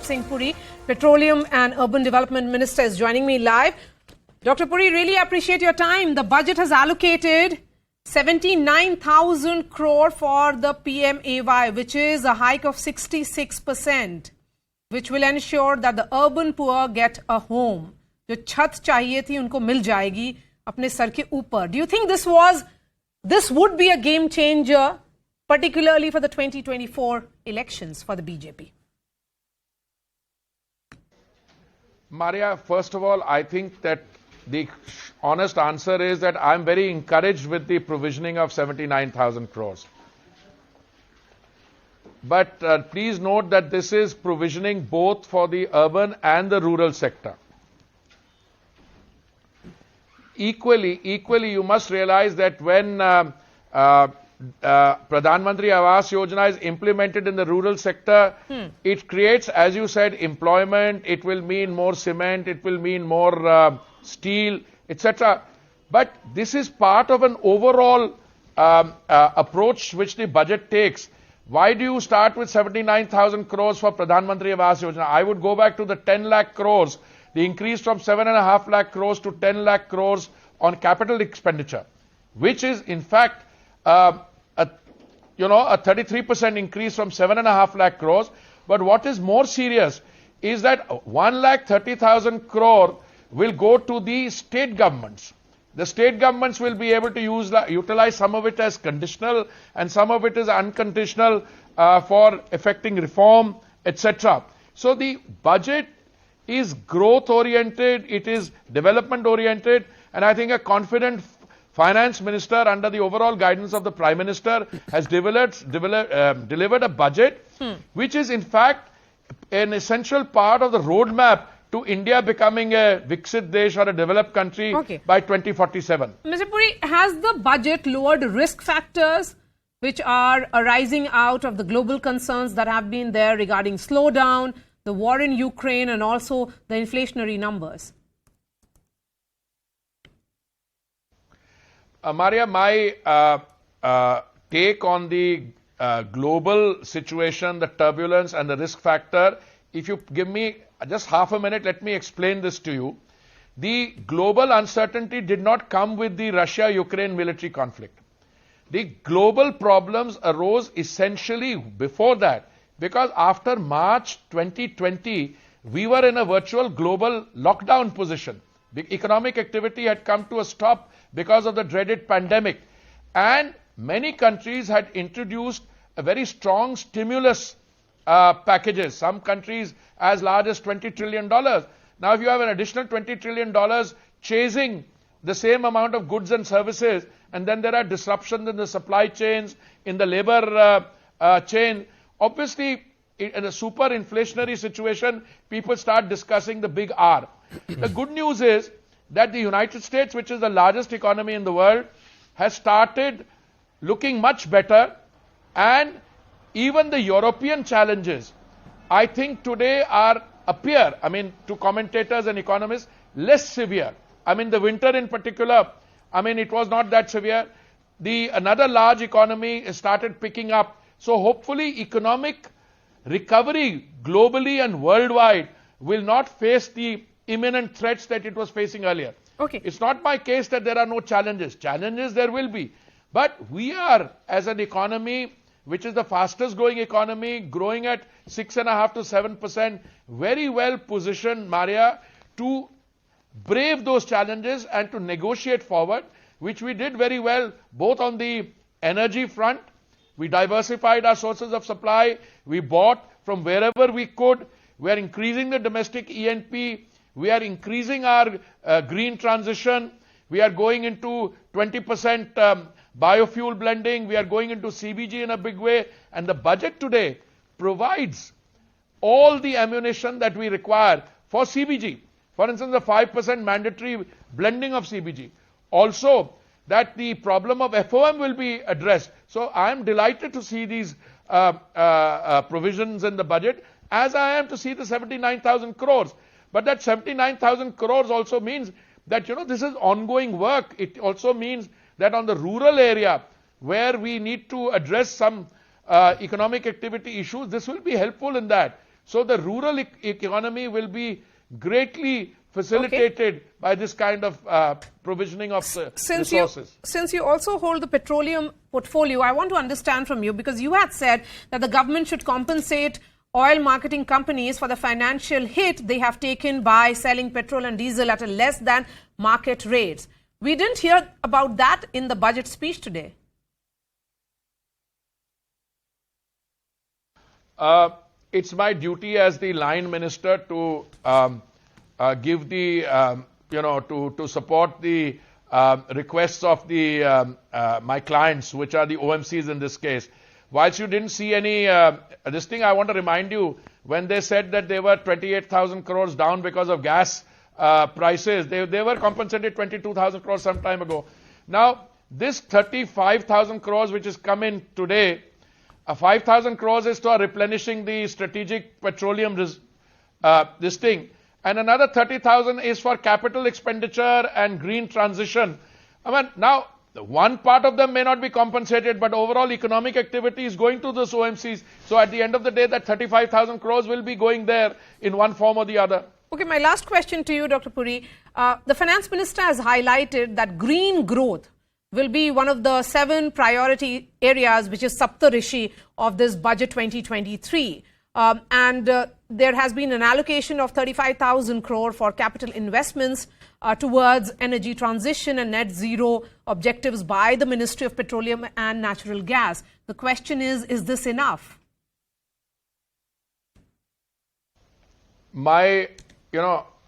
Hardeep Singh Puri, Petroleum and Urban Development Minister, is joining me live. Dr. Puri, really appreciate your time. The budget has allocated 79,000 crore for the PMAY, which is a hike of 66%, which will ensure that the urban poor get a home. जो छत चाहिए थी उनको मिल जाएगी अपने sir के ऊपर. Do you think this would be a game changer, particularly for the 2024 elections for the BJP? Maria, first of all, I think that the honest answer is that I'm very encouraged with the provisioning of 79,000 crores. But please note that this is provisioning both for the urban and the rural sector. Equally, you must realize that when Pradhan Mantri Awas Yojana is implemented in the rural sector, it creates, as you said, employment. It will mean more cement. It will mean more steel, etc. But this is part of an overall approach which the budget takes. Why do you start with 79,000 crores for Pradhan Mantri Awas Yojana? I would go back to the 10 lakh crores, the increase from 7.5 lakh crores to 10 lakh crores on capital expenditure, which is in fact a 33% increase from 7.5 lakh crores. But what is more serious is that 1,30,000 crore will go to the state governments. The state governments will be able to utilize some of it as conditional and some of it is unconditional for effecting reform, etc. So the budget is growth oriented, it is development oriented, and I think a confident finance minister under the overall guidance of the Prime Minister has delivered a budget which is in fact an essential part of the roadmap to India becoming a Viksit Desh or a developed country by 2047. Mr. Puri, has the budget lowered risk factors which are arising out of the global concerns that have been there regarding slowdown, the war in Ukraine, and also the inflationary numbers? Maria, my take on the global situation, the turbulence and the risk factor, if you give me just half a minute, let me explain this to you. The global uncertainty did not come with the Russia-Ukraine military conflict. The global problems arose essentially before that, because after March 2020, we were in a virtual global lockdown position. The economic activity had come to a stop because of the dreaded pandemic. And many countries had introduced a very strong stimulus packages. Some countries as large as $20 trillion. Now, if you have an additional $20 trillion chasing the same amount of goods and services, and then there are disruptions in the supply chains, in the labor chain, obviously, in a super inflationary situation, people start discussing the big R. The good news is that the United States, which is the largest economy in the world, has started looking much better, and even the European challenges, I think today appear, to commentators and economists, less severe. The winter in particular, it was not that severe. Another large economy started picking up. So hopefully economic recovery globally and worldwide will not face the imminent threats that it was facing earlier. It's not my case that there are no challenges. Challenges there will be. But we are, as an economy, which is the fastest growing economy, growing at 6.5 to 7%, very well positioned, Maria, to brave those challenges and to negotiate forward, which we did very well, both on the energy front. We diversified our sources of supply. We bought from wherever we could. We are increasing the domestic E&P. We are increasing our green transition. We are going into 20% biofuel blending. We are going into CBG in a big way. And the budget today provides all the ammunition that we require for CBG. For instance, the 5% mandatory blending of CBG. Also, that the problem of FOM will be addressed. So I am delighted to see these provisions in the budget, as I am to see the 79,000 crores. But that 79,000 crores also means that, this is ongoing work. It also means that on the rural area, where we need to address some economic activity issues, this will be helpful in that. So the rural economy will be greatly facilitated by this kind of provisioning of resources. Since you also hold the petroleum portfolio, I want to understand from you, because you had said that the government should compensate oil marketing companies for the financial hit they have taken by selling petrol and diesel at a less than market rates. We didn't hear about that in the budget speech today. It's my duty as the line minister to give the, to support the requests of the my clients, which are the OMCs in this case. Whilst you didn't see any, this thing, I want to remind you, when they said that they were 28,000 crores down because of gas prices, they were compensated 22,000 crores some time ago. Now, this 35,000 crores which is coming today, 5,000 crores is to replenishing the strategic petroleum this thing. And another 30,000 is for capital expenditure and green transition. I mean, now, one part of them may not be compensated, but overall economic activity is going to those OMCs. So at the end of the day, that 35,000 crores will be going there in one form or the other. Okay, my last question to you, Dr. Puri. The finance minister has highlighted that green growth will be one of the 7 priority areas, which is Saptarishi of this budget 2023. There has been an allocation of 35,000 crore for capital investments towards energy transition and net zero objectives by the Ministry of Petroleum and Natural Gas. The question is this enough?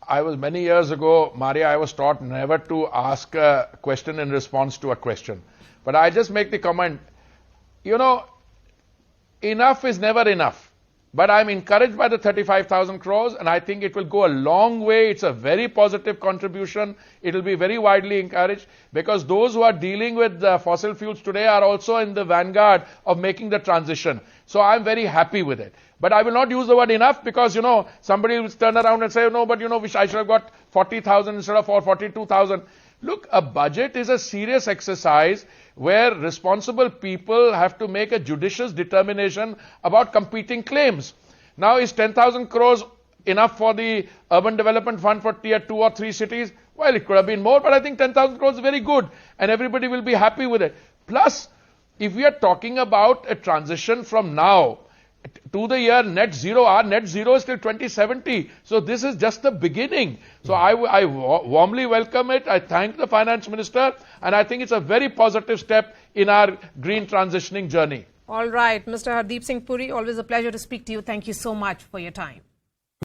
I was many years ago, Maria, I was taught never to ask a question in response to a question. But I just make the comment, enough is never enough. But I'm encouraged by the 35,000 crores, and I think it will go a long way. It's a very positive contribution. It will be very widely encouraged, because those who are dealing with fossil fuels today are also in the vanguard of making the transition. So I'm very happy with it. But I will not use the word enough, because, somebody will turn around and say, no, but, I should have got 40,000 instead of 42,000. Look, a budget is a serious exercise where responsible people have to make a judicious determination about competing claims. Now, is 10,000 crores enough for the Urban Development Fund for tier 2 or 3 cities? Well, it could have been more, but I think 10,000 crores is very good, and everybody will be happy with it. Plus, if we are talking about a transition from now to the year net zero, our net zero is till 2070. So this is just the beginning. So I warmly welcome it. I thank the finance minister, and I think it's a very positive step in our green transitioning journey. All right, Mr. Hardeep Singh Puri, always a pleasure to speak to you. Thank you so much for your time.